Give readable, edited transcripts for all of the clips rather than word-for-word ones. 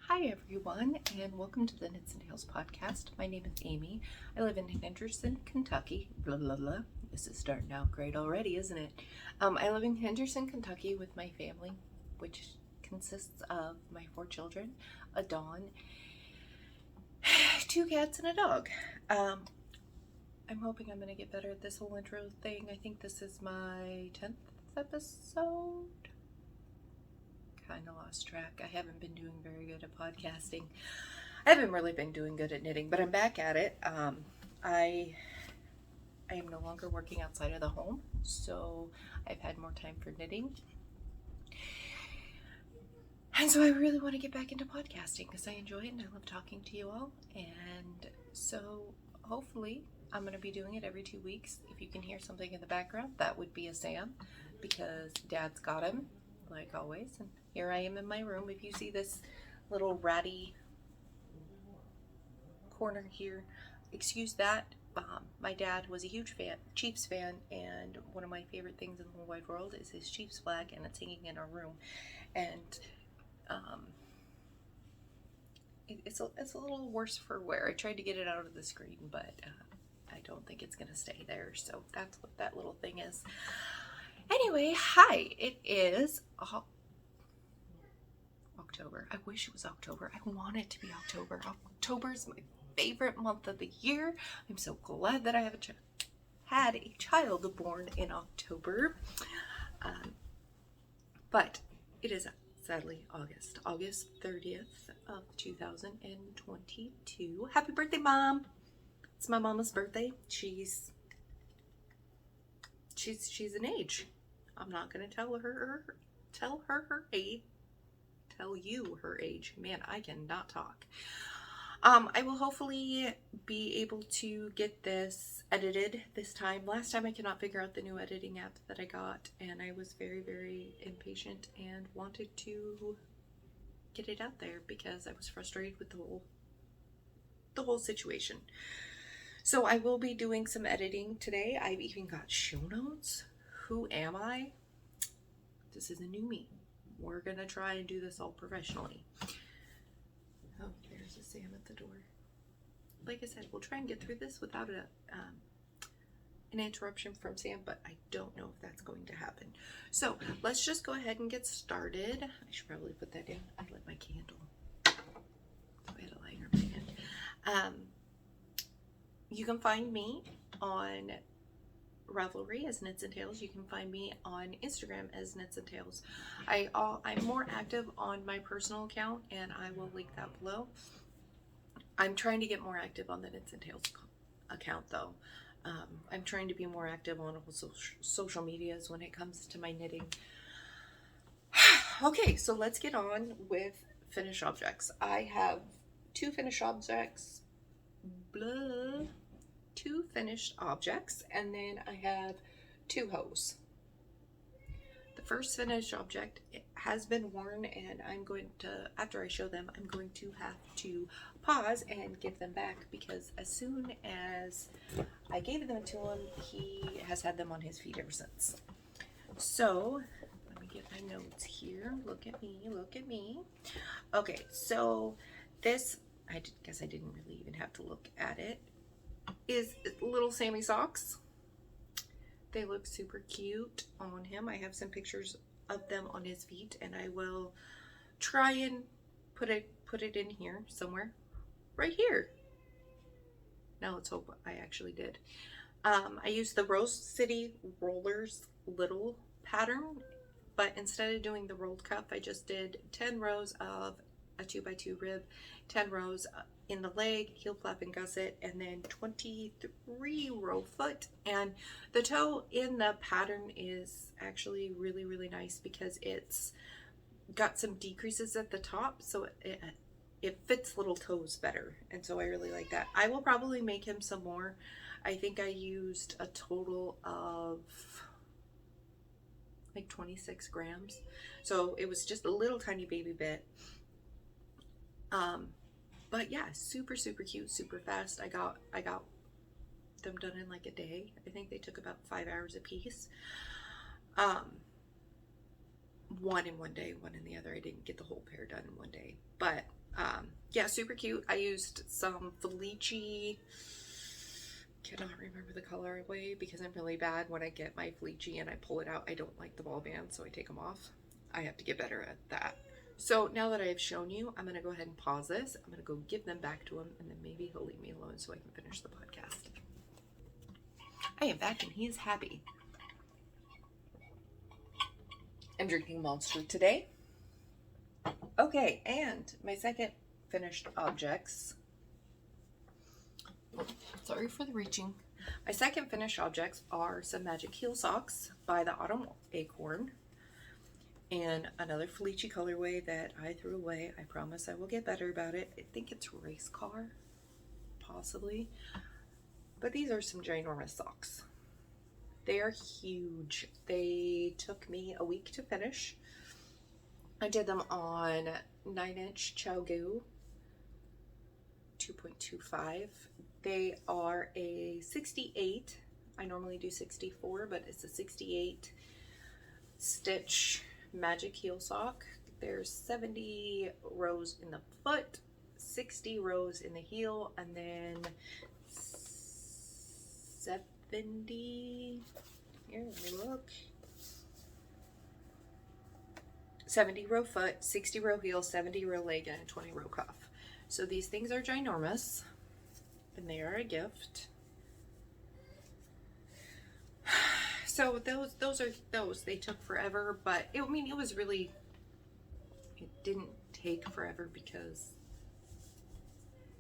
Hi everyone, and welcome to the Knits and Tales podcast. My name is Amy. I live in Henderson, Kentucky. Blah blah blah. This is starting out great already, isn't it? I live in Henderson, Kentucky with my family, which consists of my 4 children, a Dawn, 2 cats, and a dog. I'm hoping I'm going to get better at this whole intro thing. I think this is my 10th episode. Kind of lost track. I haven't been doing very good at podcasting. I haven't really been doing good at knitting, but I'm back at it. I am no longer working outside of the home, so I've had more time for knitting. And so I really want to get back into podcasting because I enjoy it and I love talking to you all. And so hopefully I'm going to be doing it every 2 weeks. If you can hear something in the background, that would be a Sam because Dad's got him, like always. And here I am in my room. If you see this little ratty corner here, excuse that. My dad was a huge Chiefs fan, and one of my favorite things in the whole wide world is his Chiefs flag, and it's hanging in our room. And it's a little worse for wear. I tried to get it out of the screen, but I don't think it's gonna stay there. So that's what that little thing is. Anyway, hi. It is October. I wish it was October. I want it to be October. October is my favorite month of the year. I'm so glad that I have had a child born in October. But it is sadly August 30th of 2022. Happy birthday, Mom. It's my mama's birthday. She's an age. I'm not gonna tell her her age. Tell you her age. Man, I cannot talk. I will hopefully be able to get this edited this time. Last time I could not figure out the new editing app that I got, and I was very, very impatient and wanted to get it out there because I was frustrated with the whole situation. So I will be doing some editing today. I've even got show notes. Who am I? This is a new me. We're gonna try and do this all professionally. Oh, there's a Sam at the door. Like I said, we'll try and get through this without an interruption from Sam, but I don't know if that's going to happen. So let's just go ahead and get started. I should probably put that in. I lit my candle. So I had a lighter in my hand. You can find me on Ravelry as Knits and Tales. You can find me on Instagram as Knits and Tales. I'm more active on my personal account, and I will link that below. I'm trying to get more active on the Knits and Tales account, though. I'm trying to be more active on all social medias when it comes to my knitting. Okay, so let's get on with finished objects. I have 2 finished objects. Two finished objects, and then I have 2 hose. The first finished object has been worn, and I'm going to, after I show them, I'm going to have to pause and give them back because as soon as I gave them to him, he has had them on his feet ever since. So let me get my notes here. Look at me, look at me. Okay, so this, I guess I didn't really even have to look at it, is little Sammy socks. They look super cute on him. I have some pictures of them on his feet, and I will try and put it in here somewhere. Right here. Now let's hope I actually did. I used the Rose City Rollers little pattern, but instead of doing the rolled cuff, I just did 10 rows of a 2x2 rib, 10 rows in the leg, heel flap and gusset, and then 23 row foot. And the toe in the pattern is actually really, really nice because it's got some decreases at the top, so it fits little toes better, and so I really like that. I will probably make him some more. I think I used a total of like 26 grams, so it was just a little tiny baby bit. But yeah, super, super cute, super fast. I got them done in like a day. I think they took about 5 hours a piece. One in one day, one in the other. I didn't get the whole pair done in one day, but Yeah, super cute. I used some Felici, cannot remember the colorway because I'm really bad when I get my Felici and I pull it out. I don't like the ball bands, so I take them off. I have to get better at that. So now that I have shown you, I'm going to go ahead and pause this. I'm going to go give them back to him, and then maybe he'll leave me alone so I can finish the podcast. I am back, and he is happy. I'm drinking Monster today. Okay, and my second finished objects. Sorry for the reaching. My second finished objects are some Magic Heel socks by the Autumn Acorn. And another Felici colorway that I threw away. I promise I will get better about it. I think it's Race Car, possibly. But these are some ginormous socks. They are huge. They took me a week to finish. I did them on 9-inch ChiaoGoo 2.25. They are a 68. I normally do 64, but it's a 68 stitch Magic Heel sock. There's 70 rows in the foot, 60 rows in the heel, and then 70, here, let me look, 70 row foot, 60 row heel, 70 row leg, and a 20 row cuff. So these things are ginormous, and they are a gift. So those are those. They took forever, but it was really, it didn't take forever because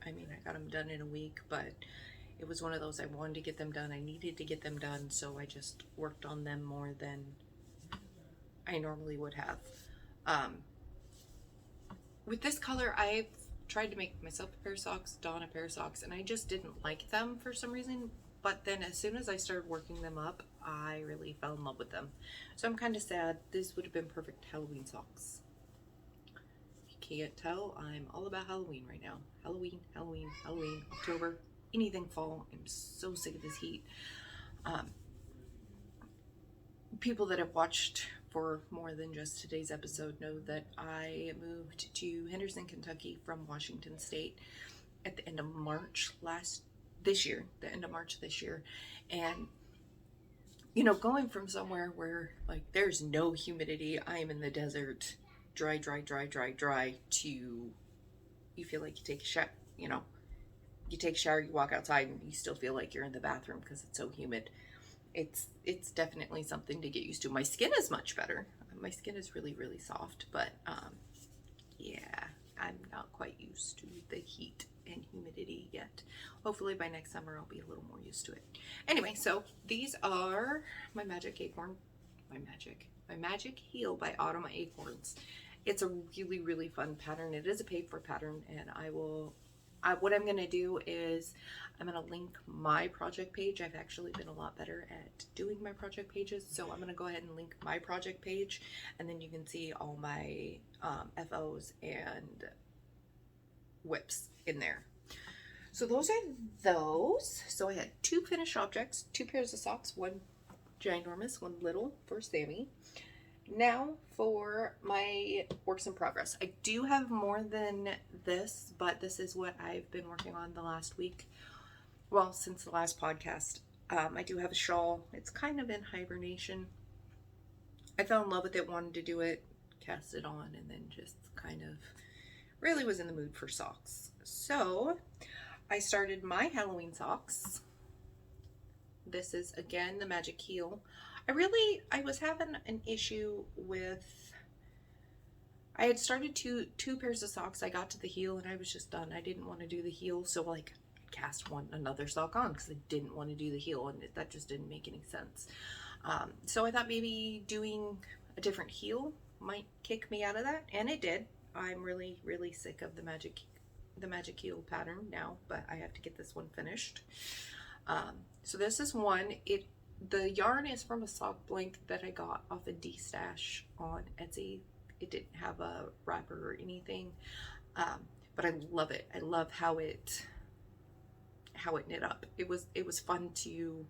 I got them done in a week, but it was one of those I wanted to get them done. I needed to get them done, so I just worked on them more than I normally would have. With this color, I've tried to make myself a pair of socks, Dawn a pair of socks, and I just didn't like them for some reason. But then as soon as I started working them up, I really fell in love with them. So I'm kind of sad. This would have been perfect Halloween socks. If you can't tell, I'm all about Halloween right now. Halloween, Halloween, Halloween, October, anything fall. I'm so sick of this heat. People that have watched for more than just today's episode know that I moved to Henderson, Kentucky from Washington State at the end of March this year, and going from somewhere where like there's no humidity, I'm in the desert, dry, to you feel like you take a shower, you take a shower, you walk outside, and you still feel like you're in the bathroom because it's so humid. It's definitely something to get used to. My skin is much better. My skin is really, really soft, but yeah, I'm not quite used to the heat and humidity yet. Hopefully by next summer I'll be a little more used to it. Anyway, so these are my Magic Heel by Autumn Acorns. It's a really, really fun pattern. It is a paid for pattern, and what I'm going to do is I'm going to link my project page. I've actually been a lot better at doing my project pages, so I'm going to go ahead and link my project page, and then you can see all my FOs and whips in there. So those are those. So I had 2 finished objects, 2 pairs of socks, one ginormous, one little for Sammy. Now for my works in progress. I do have more than this, but this is what I've been working on the last week. Well, since the last podcast. I do have a shawl. It's kind of in hibernation. I fell in love with it, wanted to do it, cast it on, and then just kind of really was in the mood for socks. So I started my Halloween socks. This is again the Magic Heel. I was having an issue with, I had started two pairs of socks. I got to the heel and I was just done. I didn't want to do the heel, so like I cast another sock on because I didn't want to do the heel, and that just didn't make any sense. So I thought maybe doing a different heel might kick me out of that, and it did. I'm really, really sick of the Magic Heel pattern now, but I have to get this one finished. So this is one. The yarn is from a sock blank that I got off a D-Stash on Etsy. It didn't have a wrapper or anything, but I love it. I love how it knit up. It was fun to,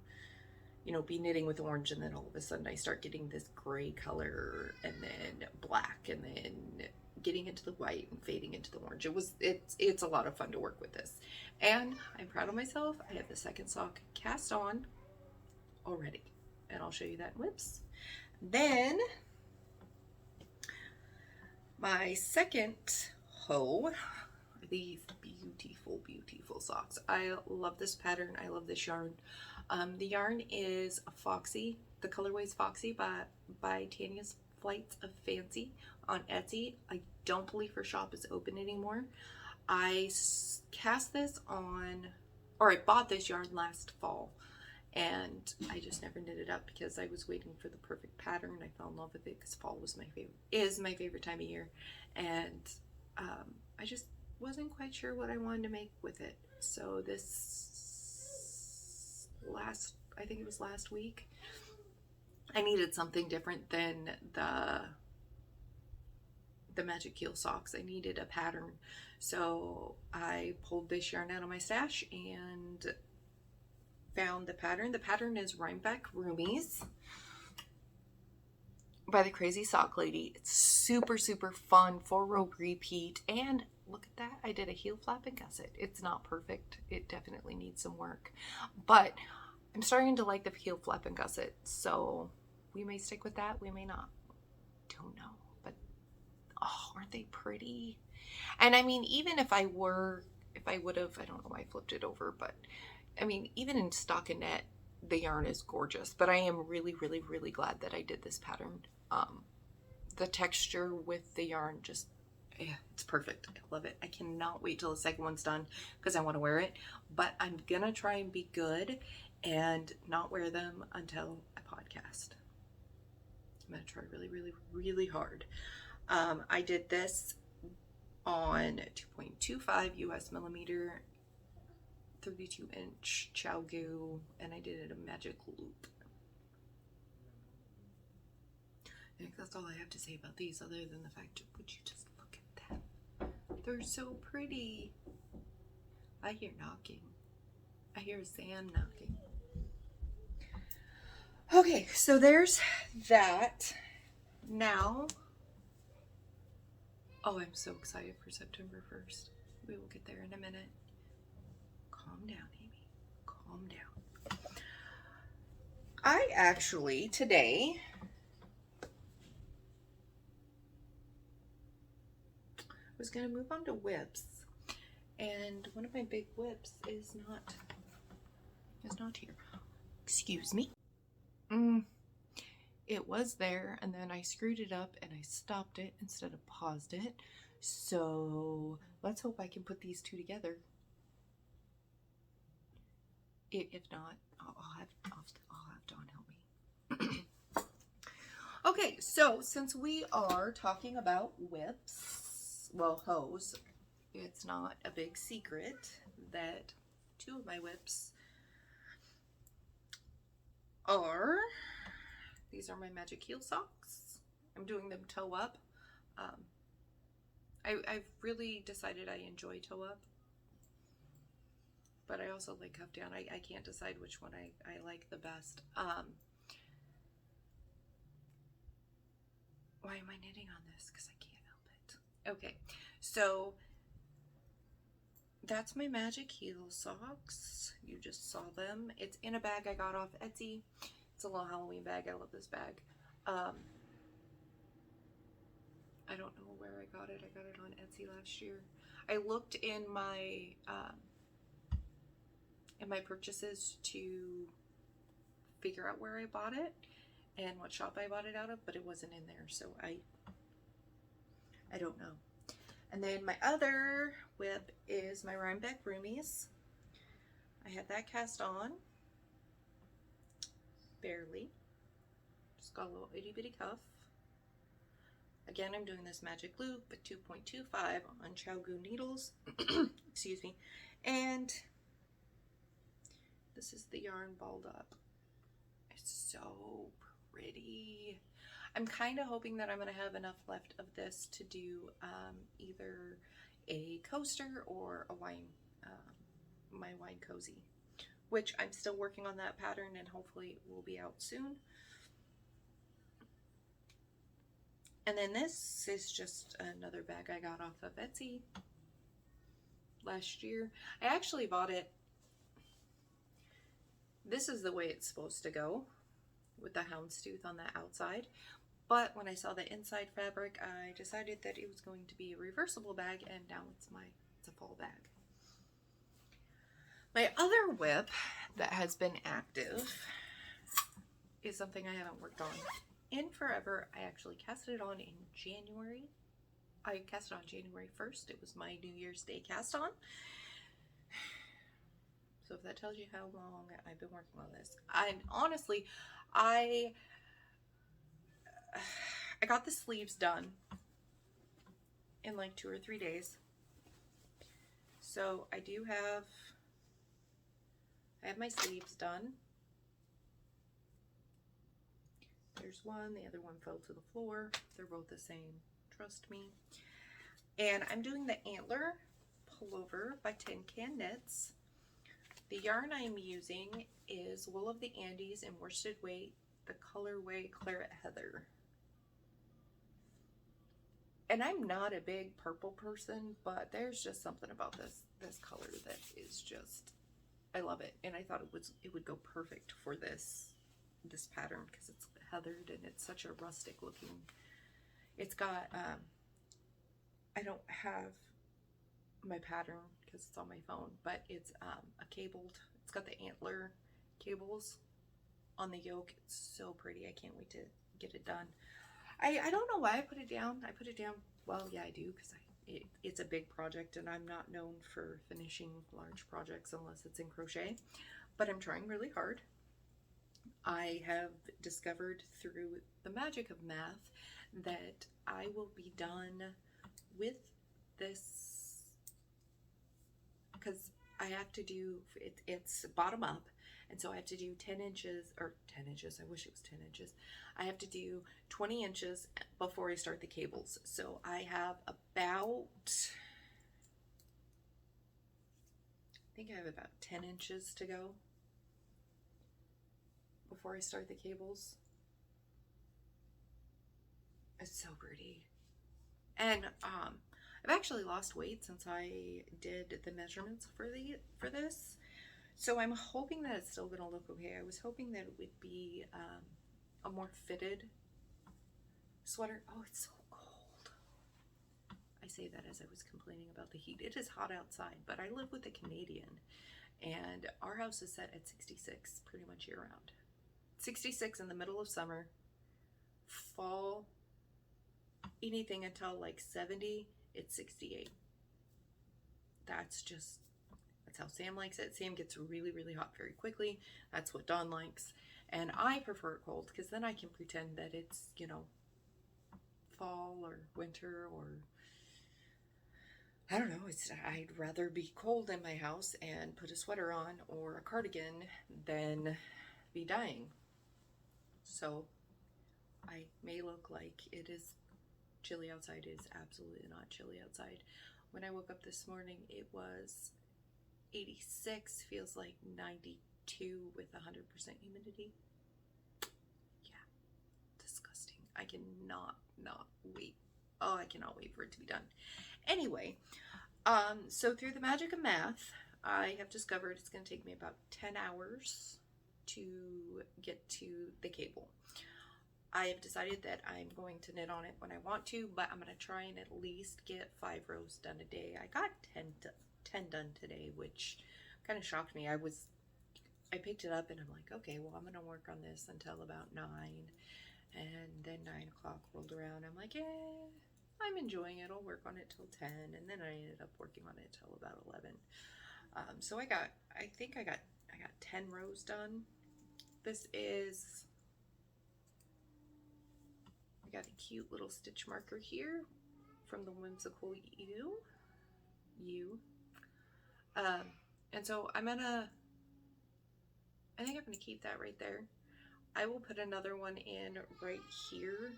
be knitting with orange, and then all of a sudden I start getting this gray color, and then black, and then getting into the white and fading into the orange. It's a lot of fun to work with this. And I'm proud of myself. I have the second sock cast on already. And I'll show you that in whips. Then my second hoe, these beautiful, beautiful socks. I love this pattern. I love this yarn. The yarn is Foxy. The colorway is Foxy by Tanya's Flights of Fancy on Etsy. I don't believe her shop is open anymore. I cast this on, or I bought this yarn last fall, and I just never knit it up because I was waiting for the perfect pattern. I fell in love with it because fall was my favorite time of year, and I just wasn't quite sure what I wanted to make with it. So I think it was last week, I needed something different than the Magic Heel socks. I needed a pattern. So I pulled this yarn out of my stash and found the pattern. The pattern is Rhinebeck Roomies by the Crazy Sock Lady. It's super, super fun, 4-row repeat, and look at that, I did a heel flap and gusset. It's not perfect. It definitely needs some work, but I'm starting to like the heel flap and gusset, so we may stick with that, we may not. Don't know, but oh, aren't they pretty? And I mean, even if I would have, I don't know why I flipped it over, but I mean, even in stockinette, the yarn is gorgeous, but I am really, really, really glad that I did this pattern. The texture with the yarn just, yeah, it's perfect. I love it. I cannot wait till the second one's done because I want to wear it, but I'm gonna try and be good and not wear them until I podcast. I'm gonna try really, really, really hard. I did this on 2.25 US millimeter, 32 inch ChiaoGoo, and I did it a magic loop. I think that's all I have to say about these, other than the fact, would you just look at them? They're so pretty. I hear knocking. I hear Sam knocking. Okay, so there's that. Now, oh, I'm so excited for September 1st. We will get there in a minute. Calm down, Amy. Calm down. I actually, today, was going to move on to whips, and one of my big whips is not here. Excuse me. It was there, and then I screwed it up and I stopped it instead of paused it. So let's hope I can put these two together. If not, I'll have Dawn help me. Okay, so since we are talking about whips, well, hose, it's not a big secret that two of my whips are, these are my Magic Heel socks. I'm doing them toe up. I've really decided I enjoy toe up, but I also like cuff down. I can't decide which one I like the best. Why am I knitting on this? Because I can't help it. Okay, so that's my Magic Heel socks. You just saw them. It's in a bag I got off Etsy. It's a little Halloween bag. I love this bag. I don't know where I got it. I got it on Etsy last year. I looked in my purchases to figure out where I bought it and what shop I bought it out of, but it wasn't in there, so I don't know. And then my other whip is my Rhinebeck Roomies. I had that cast on, barely. Just got a little itty bitty cuff. Again, I'm doing this magic loop at 2.25 on ChiaoGoo needles. Excuse me. And this is the yarn balled up. It's so pretty. I'm kind of hoping that I'm going to have enough left of this to do either a coaster or a wine, my wine cozy, which I'm still working on that pattern and hopefully it will be out soon. And then this is just another bag I got off of Etsy last year. I actually bought it. This is the way it's supposed to go, with the houndstooth on the outside. But when I saw the inside fabric, I decided that it was going to be a reversible bag, and now it's a fall bag. My other WIP that has been active is something I haven't worked on in forever. I actually casted it on in January. I cast it on January 1st. It was my New Year's Day cast on. So if that tells you how long I've been working on this. And honestly, I got the sleeves done in like 2 or 3 days. So I have my sleeves done. There's one, the other one fell to the floor. They're both the same, trust me. And I'm doing the antler pullover by Tin Can Knits. The yarn I'm using is Wool of the Andes in worsted weight, the colorway Claret Heather. And I'm not a big purple person, but there's just something about this color that is just, I love it. And I thought it would go perfect for this pattern because it's heathered and it's such a rustic looking. It's got I don't have my pattern because it's on my phone, but it's a cabled, it's got the antler cables on the yoke. It's so pretty. I can't wait to get it done. I don't know why I put it down. I put it down, well, yeah, I do, because it's a big project and I'm not known for finishing large projects unless it's in crochet, but I'm trying really hard. I have discovered through the magic of math that I will be done with this, because I have to do, it's bottom up, and so I have to do 10 inches, or 10 inches, I wish it was 10 inches. I have to do 20 inches before I start the cables. So I have about, I think I have about 10 inches to go before I start the cables. It's so pretty. And I've actually lost weight since I did the measurements for this. So I'm hoping that it's still gonna look okay. I was hoping that it would be a more fitted sweater. Oh, it's so cold. I say that as I was complaining about the heat. It is hot outside, but I live with a Canadian and our house is set at 66 pretty much year round. 66 in the middle of summer, fall, anything until like 70, it's 68. That's how Sam likes it. Sam gets really, really hot very quickly. That's what Dawn likes. And I prefer it cold because then I can pretend that it's, you know, fall or winter, or I don't know. I'd rather be cold in my house and put a sweater on or a cardigan than be dying. So I may look like it is chilly outside. It is absolutely not chilly outside. When I woke up this morning, it was 86, feels like 92 with 100% humidity. Yeah, disgusting. I cannot not wait. Oh, I cannot wait for it to be done. Anyway, so through the magic of math, I have discovered it's going to take me about 10 hours to get to the cable. I have decided that I'm going to knit on it when I want to, but I'm going to try and at least get 5 rows done a day. I got 10 done today, which kind of shocked me. I picked it up and I'm like, okay, well, I'm going to work on this until about 9. And then 9 o'clock rolled around. I'm like, yeah, I'm enjoying it. I'll work on it till 10. And then I ended up working on it till about 11. So I think I got 10 rows done. I got a cute little stitch marker here from the Whimsical You. And so I think I'm gonna keep that right there. I will put another one in right here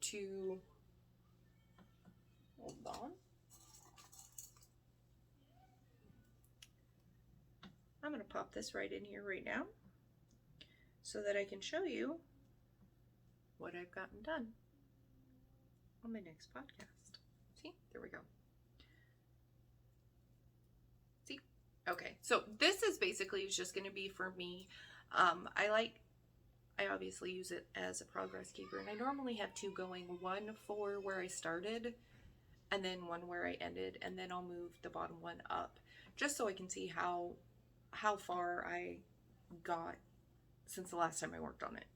to, hold on. I'm gonna pop this right in here right now so that I can show you what I've gotten done. on my next podcast. See, there we go. See, okay. So this is basically just going to be for me. I obviously use it as a progress keeper, and I normally have two going, one for where I started and then one where I ended, and then I'll move the bottom one up just so I can see how far I got since the last time I worked on it.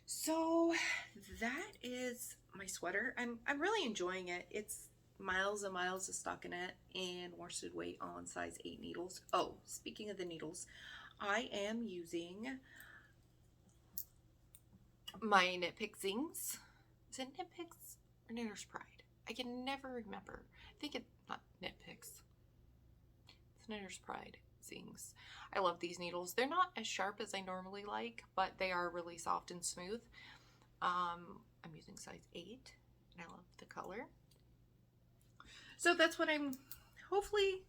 So that is my sweater. I'm really enjoying it. It's miles and miles of stockinette and worsted weight on size 8 needles. Oh, speaking of the needles, I am using my Knit Pick Zings. Is it Knit Picks or Knitter's Pride? I can never remember. I think it's not Knit Picks. It's Knitter's Pride Zings. I love these needles. They're not as sharp as I normally like, but they are really soft and smooth. I'm using size 8, and I love the color. So that's what I'm, hopefully,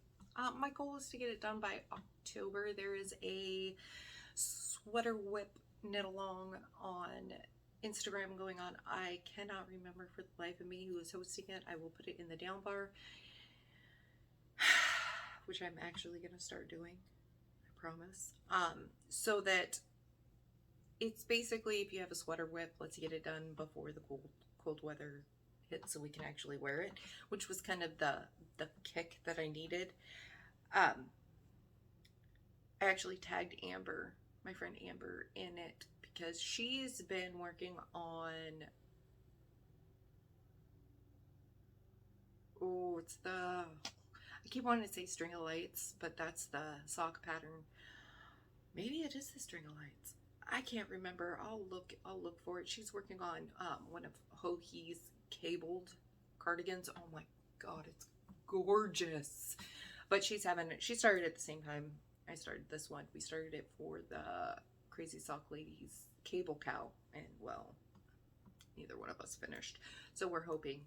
my goal is to get it done by October. There is a sweater whip knit along on Instagram going on. I cannot remember for the life of me who is hosting it. I will put it in the down bar, which I'm actually going to start doing, I promise. So that it's basically, if you have a sweater whip, let's get it done before the cold weather hits so we can actually wear it, which was kind of the kick that I needed. I actually tagged Amber, my friend Amber, in it because she's been working on, I keep wanting to say String of Lights, but that's the sock pattern. Maybe it is the String of Lights. I can't remember. I'll look for it. She's working on one of Hohi's cabled cardigans. Oh my god, it's gorgeous. But she started at the same time I started this one. We started it for the Crazy Sock Ladies cable cow, and well, neither one of us finished. So we're hoping,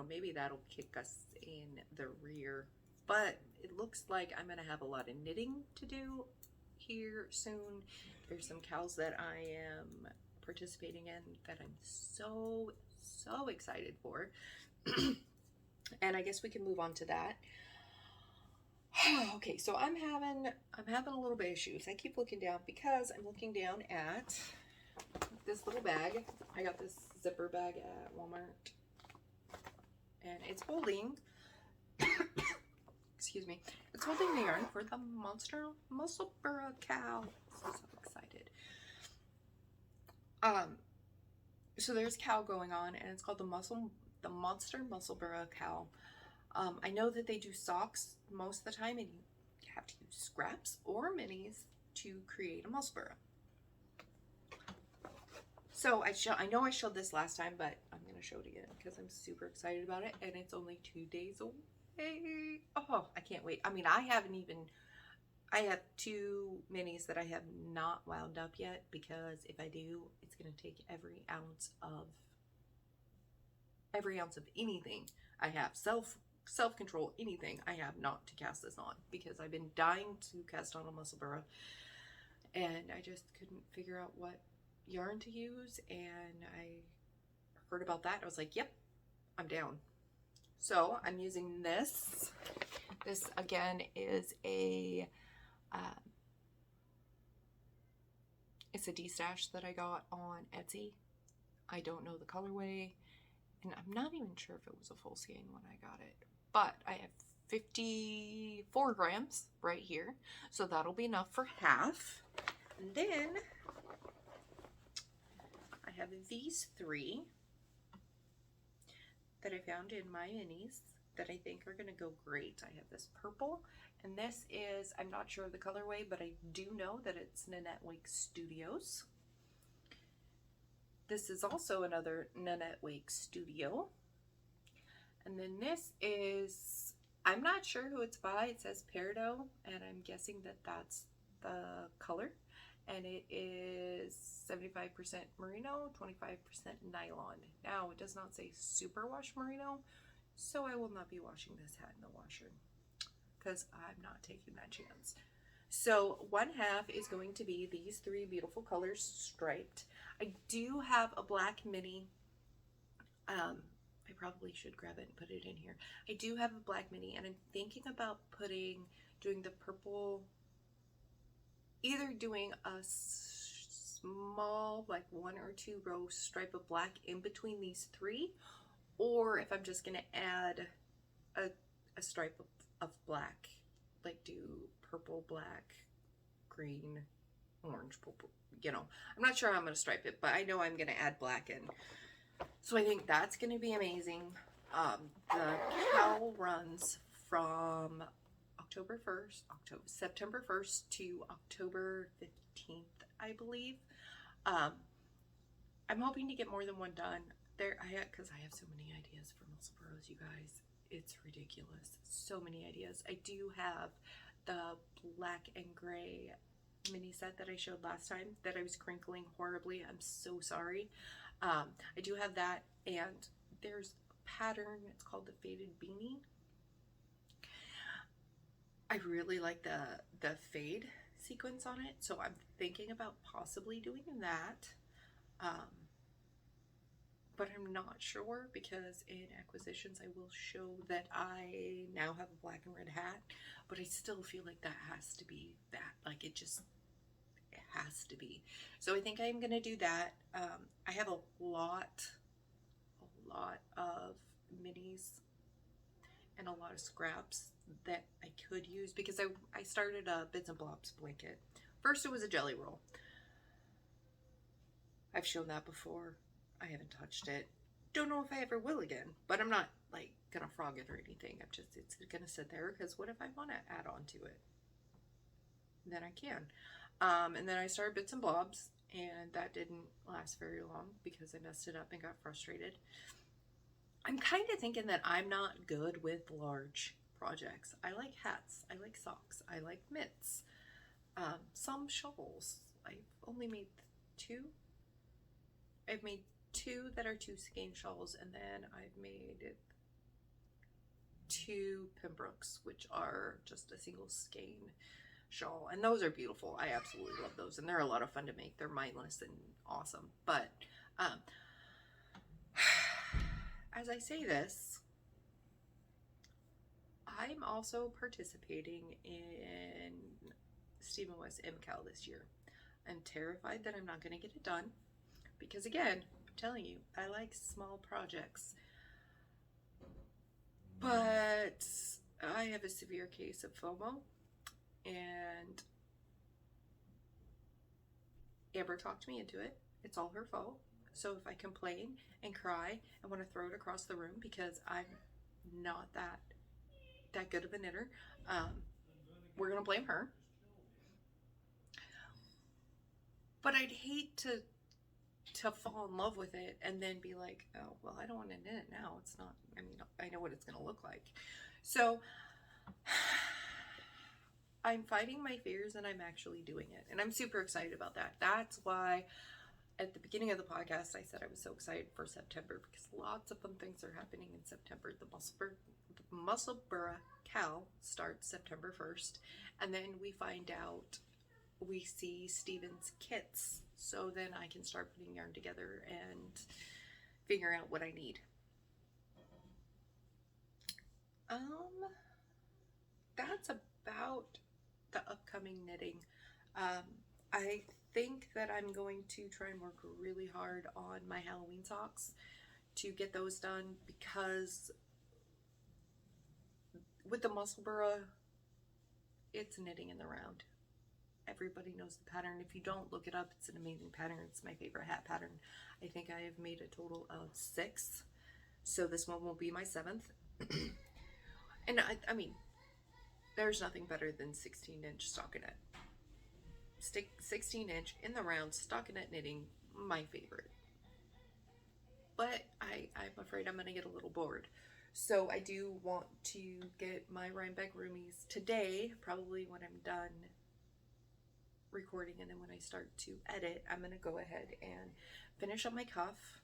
maybe that'll kick us in the rear. But it looks like I'm gonna have a lot of knitting to do here soon. There's some cows that I am participating in that I'm so excited for. And I guess we can move on to that. Okay, so I'm having a little bit of issues. I keep looking down because I'm looking down at this little bag. I got this zipper bag at Walmart, and it's holding excuse me, it's holding the yarn for the Monster Musselburgh cow. So excited. So there's cow going on, and it's called the Monster Musselburgh cow. I know that they do socks most of the time, and you have to use scraps or minis to create a Musselburgh. So I know I showed this last time, but I'm going to show it again because I'm super excited about it, and it's only 2 days away. Oh, I can't wait. I mean, I have 2 minis that I have not wound up yet, because if I do, it's going to take every ounce of anything I have, self-control, anything I have, not to cast this on, because I've been dying to cast on a Musselburgh, and I just couldn't figure out what yarn to use, and I heard about that. I was like, yep, I'm down. So I'm using this. This again is it's a D-stash that I got on Etsy. I don't know the colorway, and I'm not even sure if it was a full skein when I got it, but I have 54 grams right here, so that'll be enough for half. And then I have these 3 that I found in my minis that I think are going to go great. I have this purple, and this is, I'm not sure of the colorway, but I do know that it's Nanette Wake Studios. This is also another Nanette Wake Studio. And then this is, I'm not sure who it's by. It says Peridot, and I'm guessing that that's the color. And it is 75% merino, 25% nylon. Now, it does not say superwash merino, so I will not be washing this hat in the washer because I'm not taking that chance. So 1/2 is going to be these 3 beautiful colors striped. I do have a black mini I probably should grab it and put it in here. I do have a black mini, and I'm thinking about doing the purple, either doing a small, like 1 or 2 row stripe of black in between these 3, or if I'm just gonna add a stripe of black, like do purple, black, green, orange, purple, I'm not sure how I'm gonna stripe it, but I know I'm gonna add black in. So I think that's gonna be amazing. The cowl runs from September 1st to October 15th, I believe. I'm hoping to get more than one done because I have so many ideas for muscle burros, you guys. It's ridiculous. So many ideas. I do have the black and gray mini set that I showed last time that I was crinkling horribly. I'm so sorry. I do have that, and there's a pattern. It's called the Faded Beanie. I really like the fade sequence on it, so I'm thinking about possibly doing that. But I'm not sure, because in acquisitions I will show that I now have a black and red hat, but I still feel like that has to be that. Like it has to be. So I think I'm gonna do that. I have a lot of minis and a lot of scraps that I could use, because I started a Bits and Blobs blanket. First it was a jelly roll. I've shown that before. I haven't touched it. Don't know if I ever will again, but I'm not like gonna frog it or anything. It's gonna sit there, because what if I want to add on to it? Then I can. And then I started Bits and Blobs, and that didn't last very long because I messed it up and got frustrated. I'm kind of thinking that I'm not good with large projects. I like hats, I like socks, I like mitts, some shawls. I've only made 2. I've made 2 that are 2 skein shawls, and then I've made 2 Pembrokes, which are just a single skein shawl, and those are beautiful. I absolutely love those, and they're a lot of fun to make. They're mindless and awesome. But as I say this, I'm also participating in Stephen West MCAL this year. I'm terrified that I'm not going to get it done, because again, I'm telling you, I like small projects, but I have a severe case of FOMO, and Amber talked me into it. It's all her fault. So if I complain and cry and want to throw it across the room because I'm not that good of a knitter, we're gonna blame her. But I'd hate to fall in love with it and then be like, oh well, I don't want to knit it now. It's not, I mean, I know what it's gonna look like. So I'm fighting my fears, and I'm actually doing it, and I'm super excited about that. That's why at the beginning of the podcast I said I was so excited for September, because lots of fun things are happening in September. The Musselburgh Cal starts September 1st, and then we see Stephen's kits, so then I can start putting yarn together and figuring out what I need. That's about the upcoming knitting. I think that I'm going to try and work really hard on my Halloween socks to get those done, because with the Musselburgh, it's knitting in the round. Everybody knows the pattern. If you don't, look it up. It's an amazing pattern. It's my favorite hat pattern. I think I have made a total of 6, so this one will be my 7th. And I mean, there's nothing better than 16-inch stockinette. 16-inch in the round stockinette knitting, my favorite. But I'm afraid I'm gonna get a little bored. So I do want to get my Rhinebeck Roomies today, probably when I'm done recording, and then when I start to edit, I'm gonna go ahead and finish up my cuff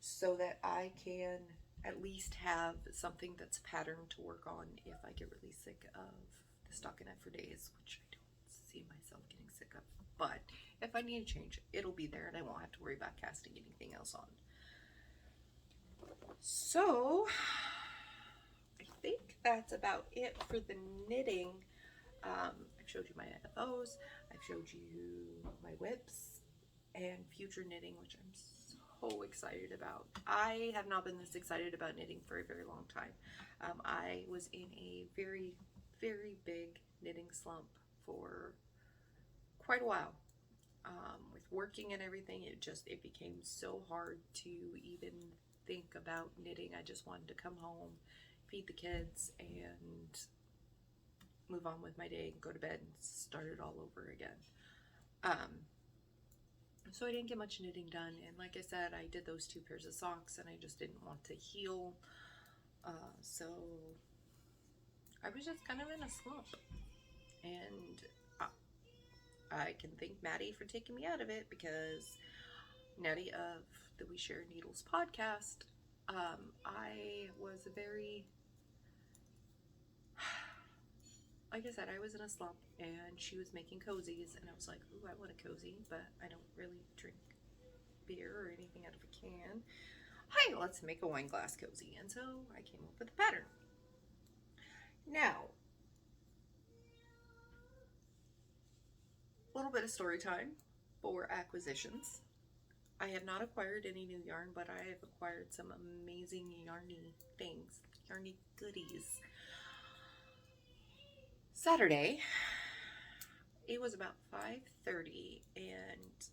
so that I can at least have something that's patterned to work on if I get really sick of the stockinette for days, which I don't see myself getting sick of. But if I need to change, it'll be there, and I won't have to worry about casting anything else on. So I think that's about it for the knitting. I've showed you my FOs, I've showed you my whips, and future knitting, which I'm so excited about. I have not been this excited about knitting for a very long time. I was in a very, very big knitting slump for quite a while. With working and everything, it became so hard to even think about knitting. I just wanted to come home, feed the kids, and move on with my day, go to bed, and start it all over again. So I didn't get much knitting done, and like I said, I did those 2 pairs of socks, and I just didn't want to heal. So I was just kind of in a slump, and I can thank Maddie for taking me out of it, because Maddie of the We Share Needles podcast, I was very, like I said, I was in a slump, and she was making cozies, and I was like, ooh, I want a cozy, but I don't really drink beer or anything out of a can. Hey, let's make a wine glass cozy. And so I came up with a pattern. Now, a little bit of story time for acquisitions. I have not acquired any new yarn, but I have acquired some amazing yarny things, yarny goodies. Saturday, it was about 5:30, and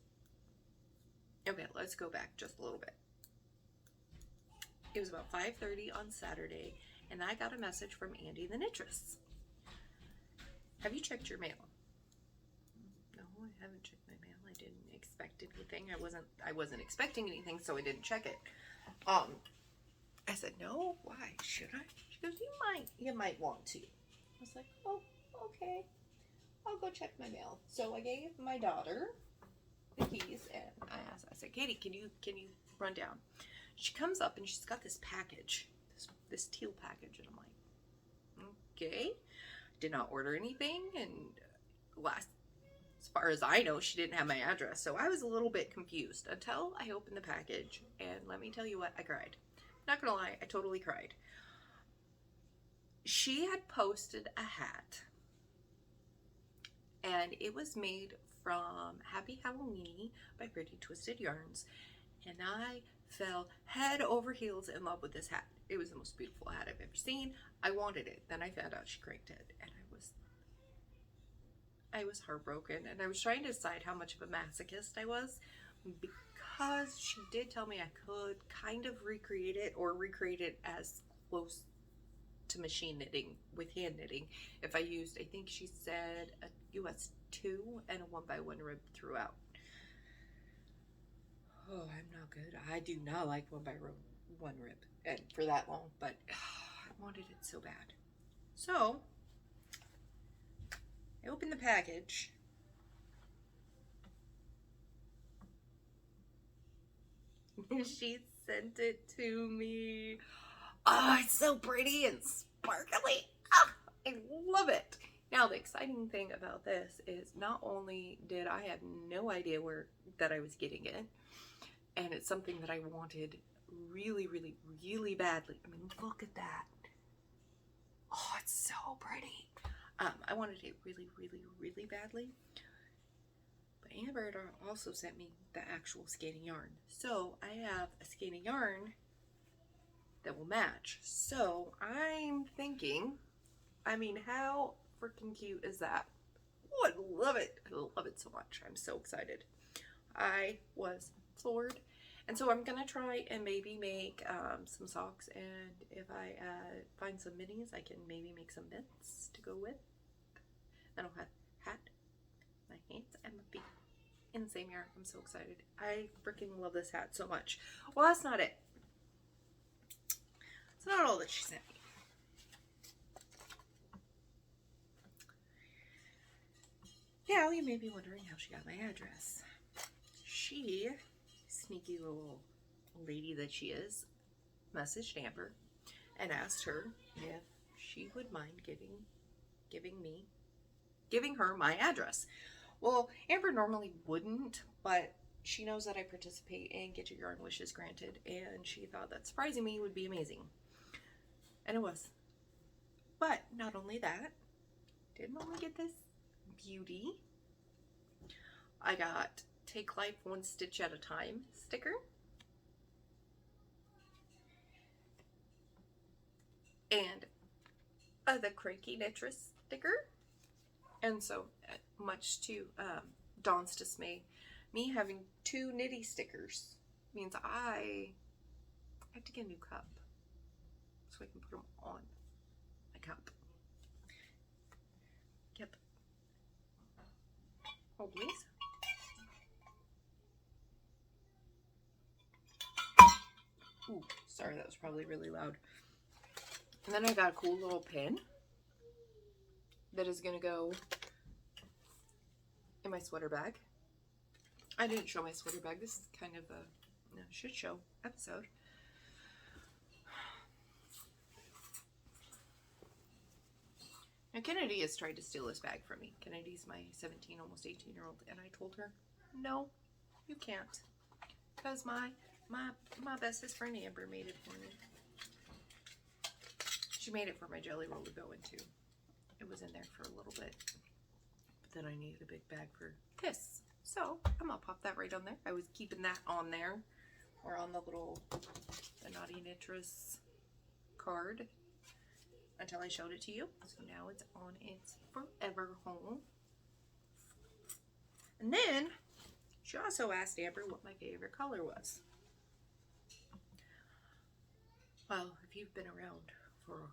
okay, let's go back just a little bit. It was about 5:30 on Saturday, and I got a message from Andy the Knitress. Have you checked your mail? No, I haven't checked my mail. I didn't expect anything. I wasn't expecting anything, so I didn't check it. I said, no, why should I? She goes, you might want to. I was like, oh, okay. I'll go check my mail. So I gave my daughter the keys, and I said, Katie, can you run down? She comes up, and she's got this package, this teal package, and I'm like, okay. Did not order anything, and as far as I know, she didn't have my address, so I was a little bit confused until I opened the package, and let me tell you what, I cried. Not gonna lie, I totally cried. She had posted a hat, and it was made from Happy Halloweeny by Pretty Twisted Yarns, and I fell head over heels in love with this hat. It was the most beautiful hat I've ever seen. I wanted it. Then I found out she cranked it, and I was heartbroken, and I was trying to decide how much of a masochist I was, because she did tell me I could kind of recreate it as close to machine knitting with hand knitting if I used, I think she said, a US 2 and a 1x1 rib throughout. Oh, I'm not good. I do not like 1x1 rib and for that long, but I wanted it so bad. So I opened the package. She sent it to me. Oh, it's so pretty and sparkly. Ah, I love it. Now, the exciting thing about this is not only did I have no idea that I was getting it, and it's something that I wanted really, really, really badly. I mean, look at that. Oh, it's so pretty. I wanted it really, really, really badly. But Amber also sent me the actual skein yarn. So I have a skein yarn that will match. So I'm thinking, I mean, how freaking cute is that? Oh, I love it. I love it so much. I'm so excited. I was floored. And so I'm going to try and maybe make some socks. And if I find some minis, I can maybe make some mitts to go with. Then I'll have hat, my hands, and my feet in the same yarn. I'm so excited. I freaking love this hat so much. Well, that's not it. It's not all that she sent me. Now you may be wondering how she got my address. She, sneaky little lady that she is, messaged Amber and asked her if she would mind giving her my address. Well, Amber normally wouldn't, but she knows that I participate in Get Your Yarn Wishes Granted, and she thought that surprising me would be amazing. And it was. But not only that, didn't only get this beauty, I got Take Life One Stitch at a Time sticker. And the Cranky Knitress sticker. And so, much to Dawn's dismay, me having 2 Knitty stickers means I have to get a new cup so I can put them on my cup. Yep. Hold please. Ooh, sorry, that was probably really loud. And then I got a cool little pin that is gonna go in my sweater bag. I didn't show my sweater bag. This is kind of a shit show episode. Now Kennedy has tried to steal this bag from me. Kennedy's my 17, almost 18-year-old, and I told her, no, you can't, because my bestest friend Amber made it for me. She made it for my jelly roll to go into. It was in there for a little bit, but then I needed a big bag for this. So I'm gonna pop that right on there. I was keeping that on there, or on the Naughty Knitress card until I showed it to you. So now it's on its forever home. And then she also asked Amber what my favorite color was. Well, if you've been around for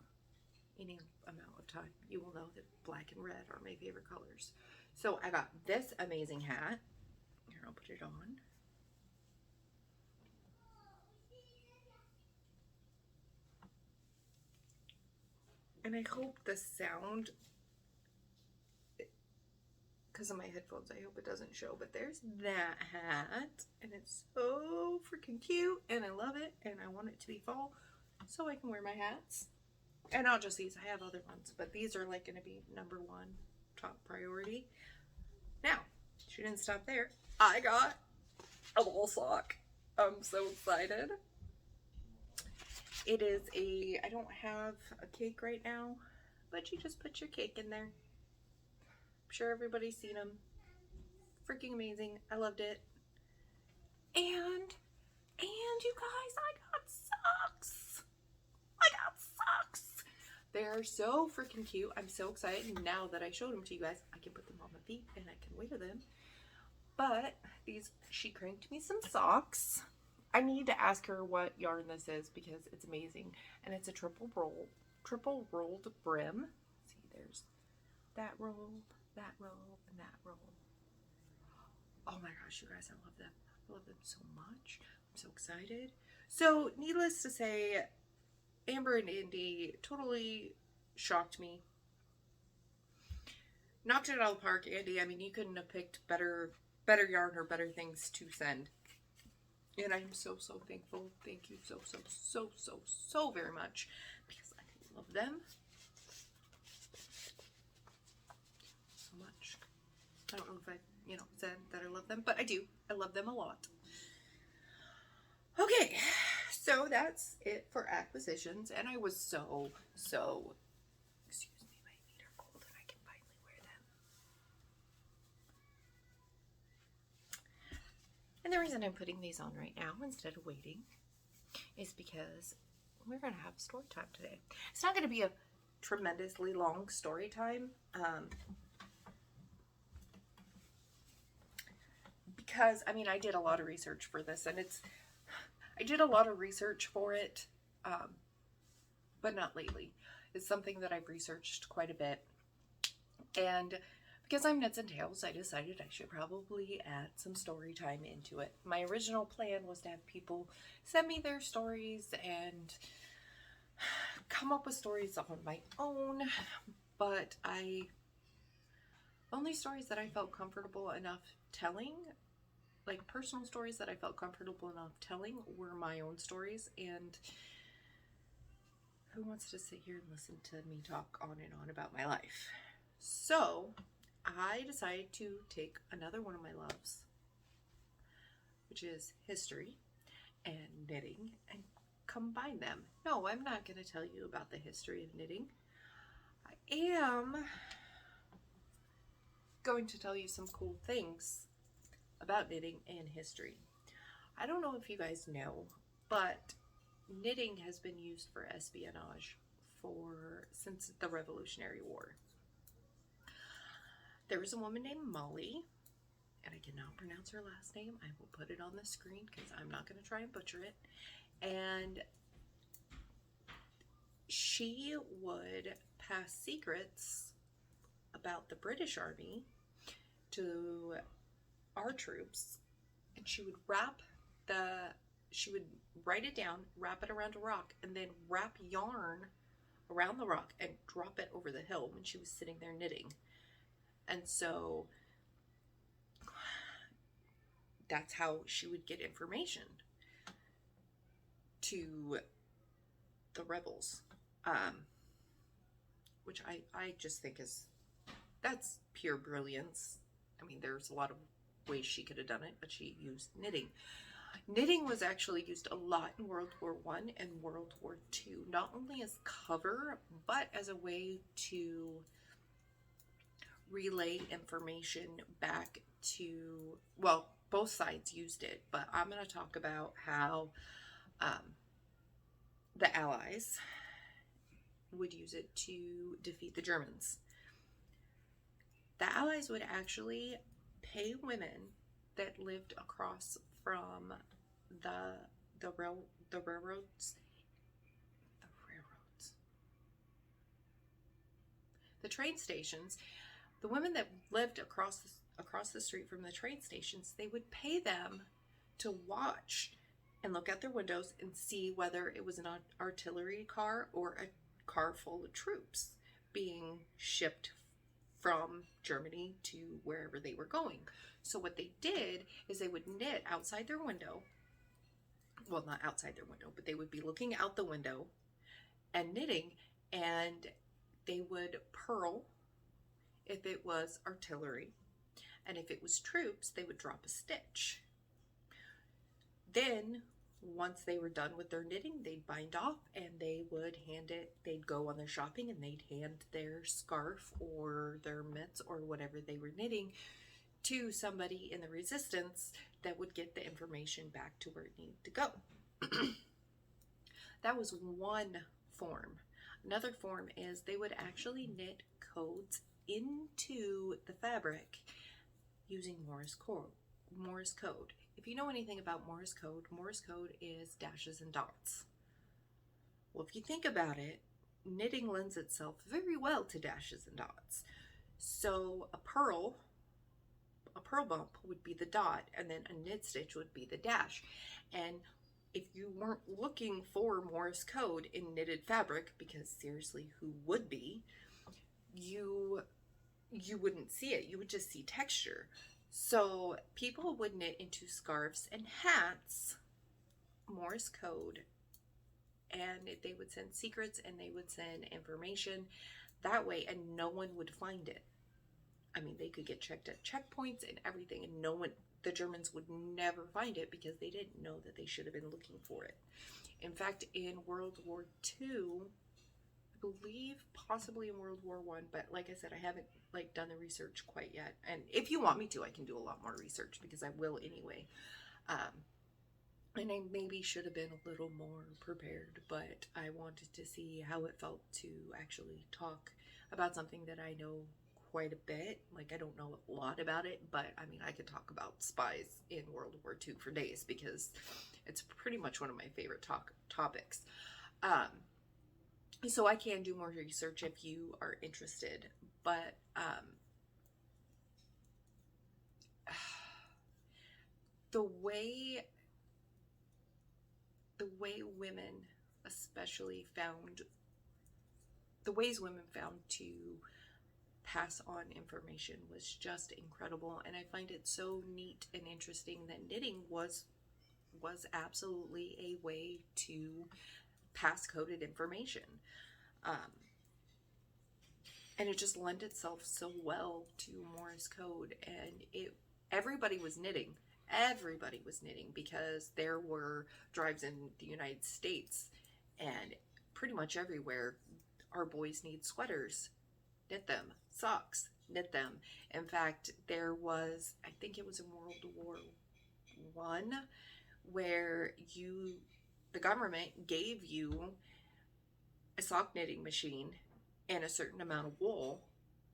any amount of time, you will know that black and red are my favorite colors. So I got this amazing hat. Here, I'll put it on. And I hope the sound, because of my headphones, I hope it doesn't show, but there's that hat, and it's so freaking cute, and I love it, and I want it to be fall, so I can wear my hats. And not just these, I have other ones, but these are like going to be #1 top priority. Now, she didn't stop there. I got a wall sock. I'm so excited. It is I don't have a cake right now, but you just put your cake in there. I'm sure everybody's seen them. Freaking amazing. I loved it. And you guys, I got socks. They're so freaking cute. I'm so excited. Now that I showed them to you guys, I can put them on my feet and I can wear them. But she cranked me some socks. I need to ask her what yarn this is because it's amazing. And it's a triple rolled brim. See, there's that roll, and that roll. Oh my gosh, you guys, I love them. I love them so much. I'm so excited. So, needless to say, Amber and Andy totally shocked me. Knocked it out of the park, Andy. I mean, you couldn't have picked better yarn or better things to send. And I'm so thankful. Thank you so very much, because I love them so much. I don't know if I, said that I love them, but I do. I love them a lot. Okay, so that's it for acquisitions, and I was so, excuse me, my feet are cold and I can finally wear them. And the reason I'm putting these on right now instead of waiting is because we're going to have story time today. It's not going to be a tremendously long story time, because, I mean, I did a lot of research for this, and I did a lot of research for it, but not lately. It's something that I've researched quite a bit, and because I'm Knits and Tales, I decided I should probably add some story time into it. My original plan was to have people send me their stories and come up with stories on my own, but only stories that I felt comfortable enough telling, like personal stories that I felt comfortable enough telling, were my own stories. And who wants to sit here and listen to me talk on and on about my life? So I decided to take another one of my loves, which is history, and knitting, and combine them. No, I'm not going to tell you about the history of knitting. I am going to tell you some cool things about knitting and history. I don't know if you guys know, but knitting has been used for espionage since the Revolutionary War. There was a woman named Molly, and I cannot pronounce her last name. I will put it on the screen because I'm not going to try and butcher it. And she would pass secrets about the British Army to our troops, and she would write it down, wrap it around a rock, and then wrap yarn around the rock and drop it over the hill when she was sitting there knitting. And so that's how she would get information to the rebels, which I just think that's pure brilliance. I mean, there's a lot of ways she could have done it, but she used knitting. Knitting was actually used a lot in World War I and World War II, not only as cover, but as a way to relay information back to, well, both sides used it, but I'm going to talk about how the Allies would use it to defeat the Germans. The Allies would actually pay women that lived across from the railroads, the train stations. The women that lived across the street from the train stations, they would pay them to watch and look out their windows and see whether it was an artillery car or a car full of troops being shipped from Germany to wherever they were going. So what they did is they would knit outside their window. Well, not outside their window, but they would be looking out the window and knitting, and they would purl if it was artillery, and if it was troops, they would drop a stitch. Then, once they were done with their knitting, they'd bind off and they would hand it, they'd go on their shopping and they'd hand their scarf or their mitts or whatever they were knitting to somebody in the resistance that would get the information back to where it needed to go. That was one form. Another form is they would actually knit codes into the fabric using Morse code. If you know anything about Morse code is dashes and dots. Well, if you think about it, knitting lends itself very well to dashes and dots. So a purl bump would be the dot, and then a knit stitch would be the dash. And if you weren't looking for Morse code in knitted fabric, because seriously, who would be, you wouldn't see it. You would just see texture. So people would knit into scarves and hats Morse code, and they would send secrets and they would send information that way, and no one would find it. I mean, they could get checked at checkpoints and everything, and the Germans would never find it because they didn't know that they should have been looking for it. In fact, in World War II, I believe possibly in World War I, but like I said, I haven't done the research quite yet. And if you want me to, I can do a lot more research because I will anyway. And I maybe should have been a little more prepared, but I wanted to see how it felt to actually talk about something that I know quite a bit. Like, I don't know a lot about it, but I mean, I could talk about spies in World War II for days because it's pretty much one of my favorite topics. So I can do more research if you are interested, but the way women especially the ways women found to pass on information was just incredible, and I find it so neat and interesting that knitting was absolutely a way to pass coded information, and it just lent itself so well to Morse code, and everybody was knitting. Everybody was knitting because there were drives in the United States, and pretty much everywhere our boys need sweaters, knit them, socks, knit them. In fact, there was, I think it was in World War I, where the government gave you a sock knitting machine and a certain amount of wool,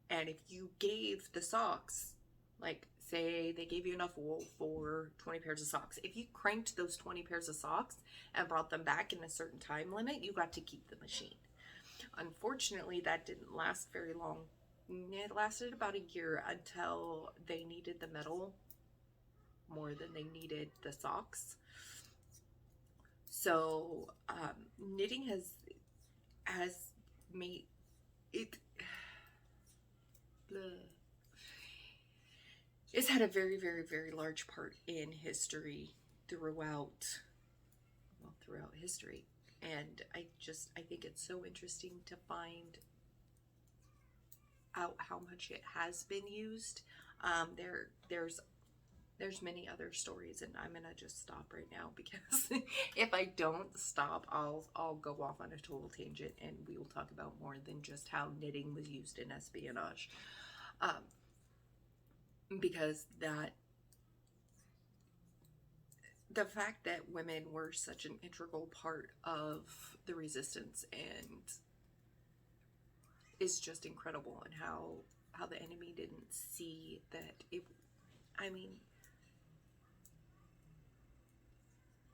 and if you gave the socks, like say they gave you enough wool for 20 pairs of socks, if you cranked those 20 pairs of socks and brought them back in a certain time limit, you got to keep the machine. Unfortunately, that didn't last very long. It lasted about a year until they needed the metal more than they needed the socks. So knitting has made it. It's had a very, very, very large part in history throughout history. And I think it's so interesting to find out how much it has been used. There's many other stories, and I'm gonna just stop right now because if I don't stop, I'll go off on a total tangent, and we will talk about more than just how knitting was used in espionage. Because the fact that women were such an integral part of the resistance and is just incredible, and how the enemy didn't see that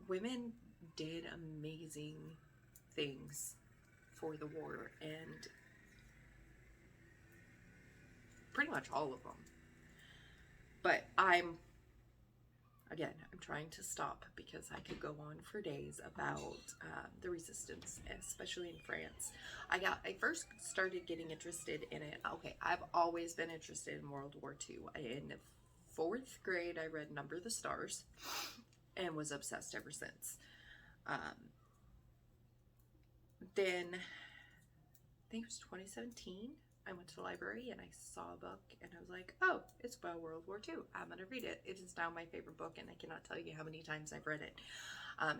women did amazing things for the war, and pretty much all of them. But I'm trying to stop because I could go on for days about the resistance, especially in France. I first started getting interested in it. Okay, I've always been interested in World War II. In 4th grade, I read Number the Stars and was obsessed ever since. Then, I think it was 2017, I went to the library and I saw a book and I was like, oh, it's about World War II. I'm going to read it. It is now my favorite book, and I cannot tell you how many times I've read it.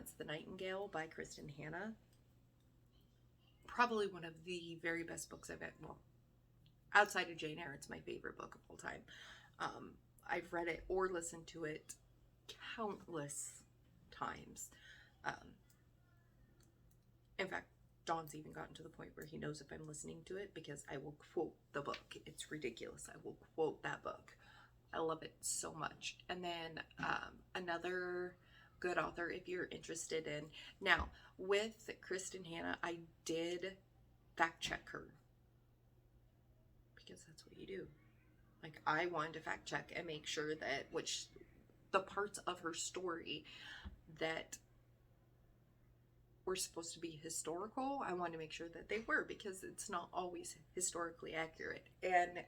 It's The Nightingale by Kristin Hannah. Probably one of the very best books I've read. Well, outside of Jane Eyre, it's my favorite book of all time. I've read it or listened to it countless times. In fact, John's even gotten to the point where he knows if I'm listening to it because I will quote the book. It's ridiculous. I will quote that book. I love it so much. And then another good author, if you're interested in. Now, with Kristin Hannah, I did fact check her because that's what you do. Like, I wanted to fact check and make sure that the parts of her story that were supposed to be historical, I wanted to make sure that they were, because it's not always historically accurate. And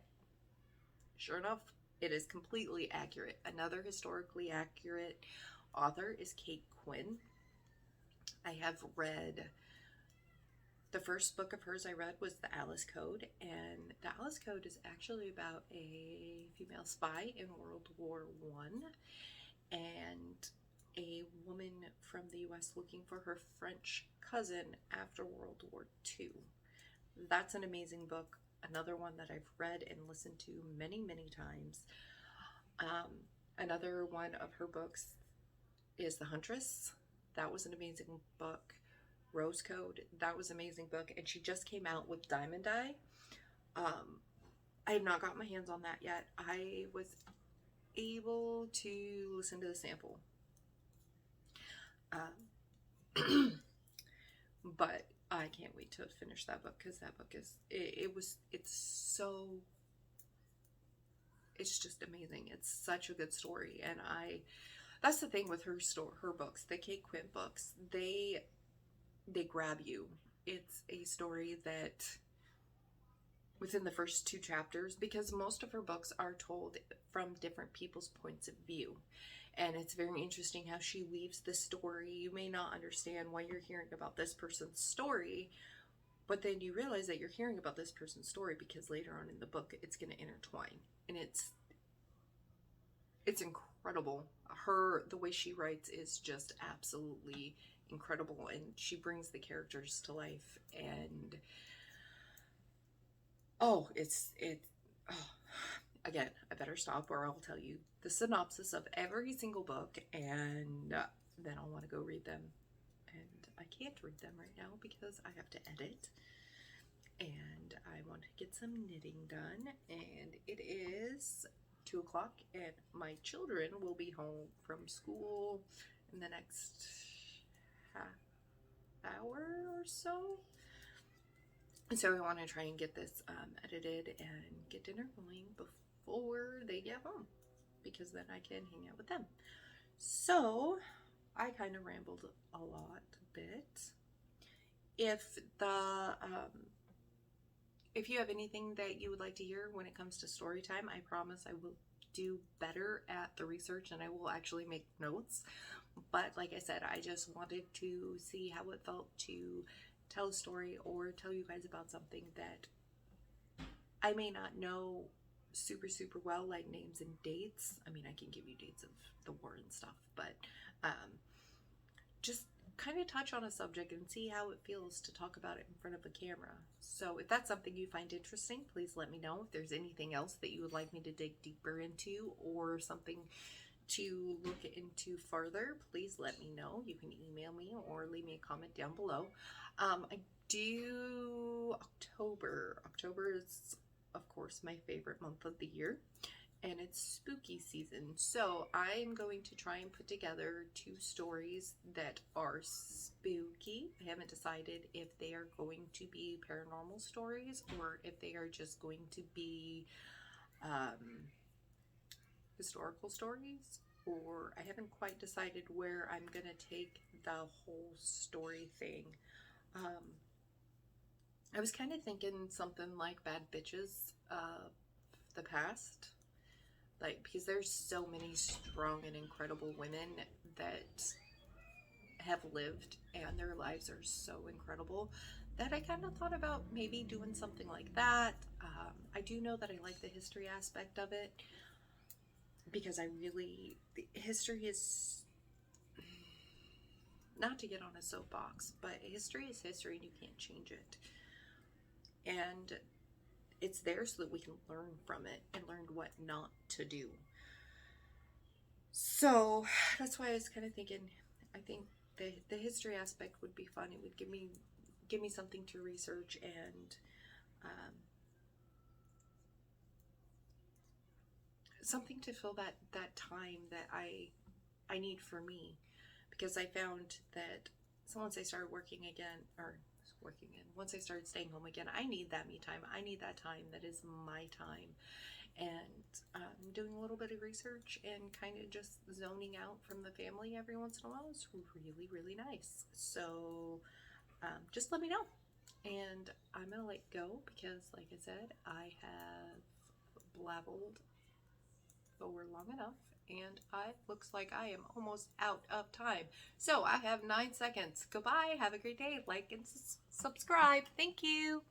sure enough, it is completely accurate. Another historically accurate author is Kate Quinn. I have read, the first book of hers I read was The Alice Code, and The Alice Code is actually about a female spy in World War I, and a woman from the US looking for her French cousin after World War II. That's an amazing book. Another one that I've read and listened to many, many times. Another one of her books is The Huntress. That was an amazing book. Rose Code, that was an amazing book. And she just came out with Diamond Eye. I have not got my hands on that yet. I was able to listen to the sample. But I can't wait to finish that book, because that book is, it's just amazing. It's such a good story. And that's the thing with her books, the Kate Quinn books, they grab you. It's a story that within the first 2 chapters, because most of her books are told from different people's points of view. And it's very interesting how she weaves the story. You may not understand why you're hearing about this person's story, but then you realize that you're hearing about this person's story because later on in the book, it's going to intertwine. And it's incredible. incredible. The way she writes is just absolutely incredible, and she brings the characters to life. And oh, oh, again, I better stop or I'll tell you the synopsis of every single book, and then I'll want to go read them. And I can't read them right now because I have to edit. And I want to get some knitting done. And it is 2 o'clock, and my children will be home from school in the next half hour or so. So I want to try and get this edited and get dinner going before they get home, because then I can hang out with them. So I kind of rambled a bit. If you have anything that you would like to hear when it comes to story time, I promise I will do better at the research and I will actually make notes. But like I said, I just wanted to see how it felt to tell a story or tell you guys about something that I may not know super well, like names and dates. I mean, I can give you dates of the war and stuff, but just kind of touch on a subject and see how it feels to talk about it in front of a camera. So if that's something you find interesting, please let me know. If there's anything else that you would like me to dig deeper into or something to look into further, please let me know. You can email me or leave me a comment down below. I do October. October is, of course, my favorite month of the year, and it's spooky season. So I'm going to try and put together 2 stories that are spooky. I haven't decided if they are going to be paranormal stories or if they are just going to be historical stories, or I haven't quite decided where I'm gonna take the whole story thing. I was kind of thinking something like Bad Bitches of the past, like, because there's so many strong and incredible women that have lived and their lives are so incredible that I kind of thought about maybe doing something like that. I do know that I like the history aspect of it, because the history is, not to get on a soapbox, but history is history and you can't change it. And it's there so that we can learn from it and learn what not to do. So that's why I was kind of thinking, I think the history aspect would be fun. It would give me something to research and something to fill that time that I need for me, because I found that once I started working again, once I started staying home again, I need that me time. I need that time that is my time. And doing a little bit of research and kind of just zoning out from the family every once in a while is really nice. So just let me know. And I'm going to let go because, like I said, I have blabbled over long enough, and looks like I am almost out of time. So I have 9 seconds. Goodbye. Have a great day. Like and subscribe. Thank you.